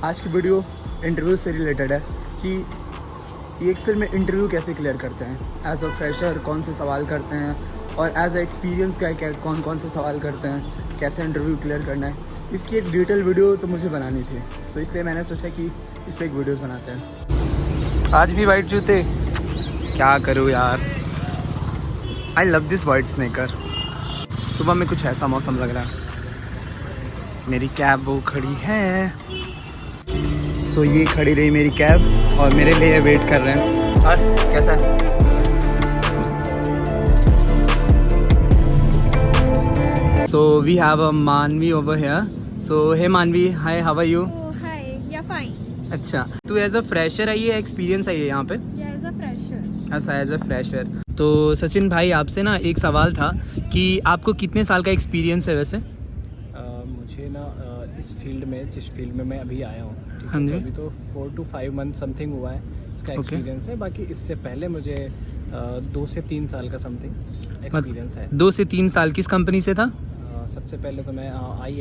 आज की video interview से रिलेटेड है कि EXL में इंटरव्यू कैसे क्लियर करते हैं, एज अ फ्रेशर कौन से सवाल करते हैं और एज अ एक्सपीरियंस का क्या कौन कौन से सवाल करते हैं, कैसे इंटरव्यू क्लियर करना है। इसकी एक डिटेल वीडियो तो मुझे बनानी थी, तो इसलिए मैंने सोचा कि इस पर एक वीडियोज़ बनाते हैं। आज भी वाइट जूते, क्या करूँ यार, I love this white Snickers. सुबह में कुछ ऐसा मौसम लग रहा है। मेरी कैब वो खड़ी है, सो ये खड़ी रही मेरी कैब और मेरे लिए वेट कर रहे हैं। और कैसा है? So we have a Manvi over here. So hey Manvi, hi, how are you? Oh, hi. Yeah, fine. अच्छा, तू एज अ फ्रेशर आई है, एक्सपीरियंस आई है यहाँ पे? Yeah, as a fresher. अच्छा, एज अ फ्रेशर। तो सचिन भाई आपसे ना एक सवाल था कि आपको कितने साल का एक्सपीरियंस है वैसे? मुझे ना इस फील्ड में, जिस फील्ड में मैं अभी आया हूँ, हाँ जी। तो अभी तो 4 to 5 मंथ समथिंग हुआ है इसका एक्सपीरियंस है। बाकी इससे पहले मुझे 2 से 3 साल का समथिंग एक्सपीरियंस है। 2 से 3 साल किस कंपनी से था? सबसे पहले तो मैं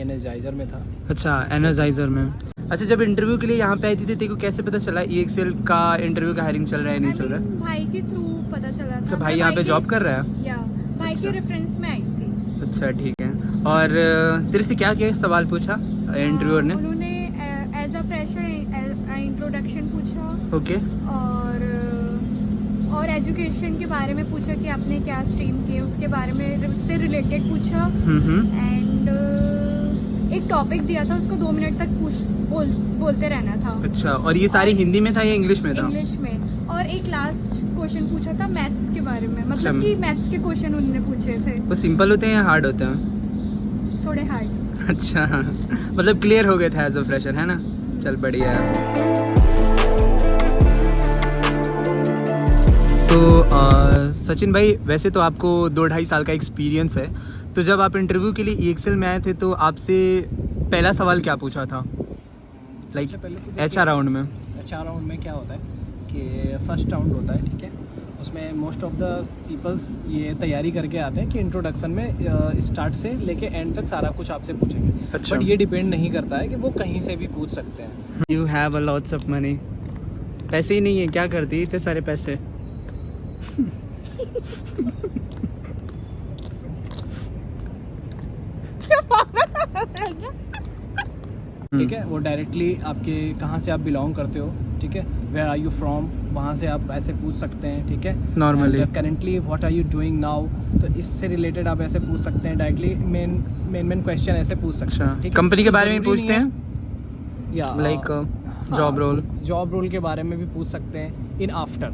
एनर्जाइजर में था। अच्छा, एनर्जाइजर में। अच्छा, जब इंटरव्यू के लिए यहाँ पे आई थी तेरे को कैसे पता चला EXL का इंटरव्यू का हायरिंग चल रहा है नहीं चल रहा है? भाई के थ्रू पता चला था। अच्छा, भाई यहाँ पे जॉब कर रहा है? या भाई के रेफरेंस में आई थी। अच्छा, ठीक है। और तेरे से क्या क्या सवाल पूछा इंटरव्यूअर ने? उन्होंने एज अ फ्रेशर इंट्रोडक्शन पूछा। ओके। और एजुकेशन के बारे में पूछा कि आपने क्या स्ट्रीम की है, उसके बारे में उससे रिलेटेड पूछा। एंड एक टॉपिक दिया था, उसको 2 मिनट तक बोलते रहना था। अच्छा, और ये सारी हिंदी में था या इंग्लिश में था? इंग्लिश में। और एक लास्ट क्वेश्चन पूछा था मैथ्स के बारे में, मतलब कि मैथ्स के क्वेश्चन उन्होंने पूछे थे। वो सिंपल होते हैं या हार्ड होते हैं? थोड़े हार्ड। अच्छा, मतलब क्लियर हो गए थे एज अ फ्रेशर, है ना? चल बढ़िया है। तो सचिन भाई, वैसे तो आपको 2-2.5 साल का एक्सपीरियंस है, तो जब आप इंटरव्यू के लिए EXL में आए थे तो आपसे पहला सवाल क्या पूछा था? लाइक HR राउंड में? HR राउंड में क्या होता है कि फर्स्ट राउंड होता है, ठीक है। उसमें मोस्ट ऑफ द पीपल्स ये तैयारी करके आते हैं कि इंट्रोडक्शन में स्टार्ट से लेके एंड तक सारा कुछ आपसे पूछेंगे। अच्छा। बट ये डिपेंड नहीं करता है कि वो कहीं से भी पूछ सकते हैं। You have a lots of money. पैसे ही नहीं है, क्या करती इतने सारे पैसे? ठीक है, वो डायरेक्टली आपके कहाँ से आप बिलोंग करते हो, ठीक है, वेयर आर यू फ्रॉम, वहाँ से आप ऐसे पूछ सकते हैं, ठीक है। Normally currently what are you doing now, तो इससे रिलेटेड आप ऐसे पूछ सकते हैं। डायरेक्टली मेन क्वेश्चन ऐसे पूछ सकते हैं, ठीक है। कंपनी के बारे में पूछते हैं या लाइक जॉब रोल के बारे में भी पूछ सकते हैं इन आफ्टर,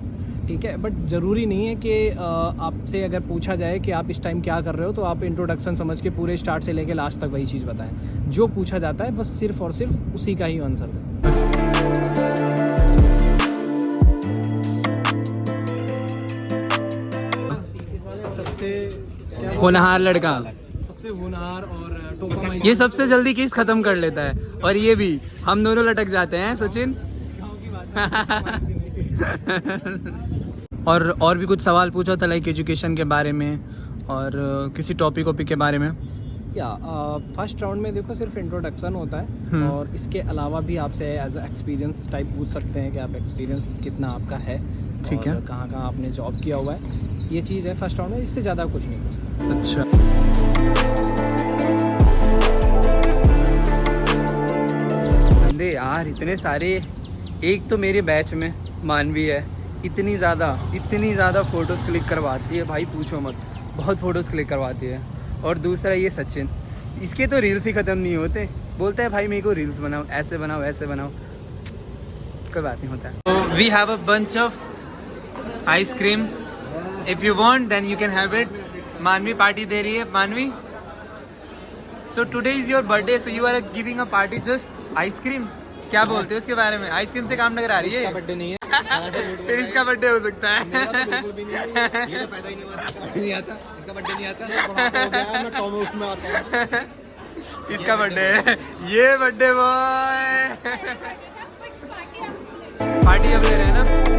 ठीक है। बट ज़रूरी नहीं है कि आपसे अगर पूछा जाए कि आप इस टाइम क्या कर रहे हो, तो आप इंट्रोडक्शन समझ के पूरे स्टार्ट से लेके लास्ट तक वही चीज़ बताएं। जो पूछा जाता है बस सिर्फ और सिर्फ उसी का ही आंसर दें। सबसे होनहार लड़का, सबसे होनहार और टोपा ये सबसे जल्दी केस खत्म कर लेता है, और ये भी हम दोनों लटक जाते हैं सचिन। और भी कुछ सवाल पूछा था लाइक एजुकेशन के बारे में और किसी टॉपिक के बारे में। या फर्स्ट राउंड में देखो सिर्फ इंट्रोडक्शन होता है, और इसके अलावा भी आपसे एज अ एक्सपीरियंस टाइप पूछ सकते हैं कि आप एक्सपीरियंस कितना आपका है, ठीक है, कहाँ कहाँ आपने जॉब किया हुआ है। ये चीज़ है फर्स्ट राउंड में, इससे ज़्यादा कुछ नहीं पूछता। अच्छा, बंदे यार इतने सारे। एक तो मेरे बैच में मानवी है, इतनी ज़्यादा फ़ोटोज़ क्लिक करवाती है भाई, पूछो मत, बहुत फ़ोटोज़ क्लिक करवाती है। और दूसरा ये सचिन, इसके तो रील्स ही ख़त्म नहीं होते, बोलता है भाई मेरे को रील्स बनाओ, ऐसे बनाओ ऐसे बनाओ, कोई बात नहीं होता है। तो we have a bunch of ice cream, if you want then you can have it. Manvi party दे रही है। Manvi, so today is your birthday, so you are giving a party just ice cream. क्या बोलते हो इसके बारे में? आइसक्रीम से काम नजर आ रही है? बर्थडे नहीं है। फिर इसका बर्थडे हो सकता है। ये तो पैदा ही नहीं आता, इसका बर्थडे नहीं आता। मैं कॉमर्स में आता हूँ। इसका बर्थडे है, ये बर्थडे बॉय। पार्टी अब ले रहे हैं ना।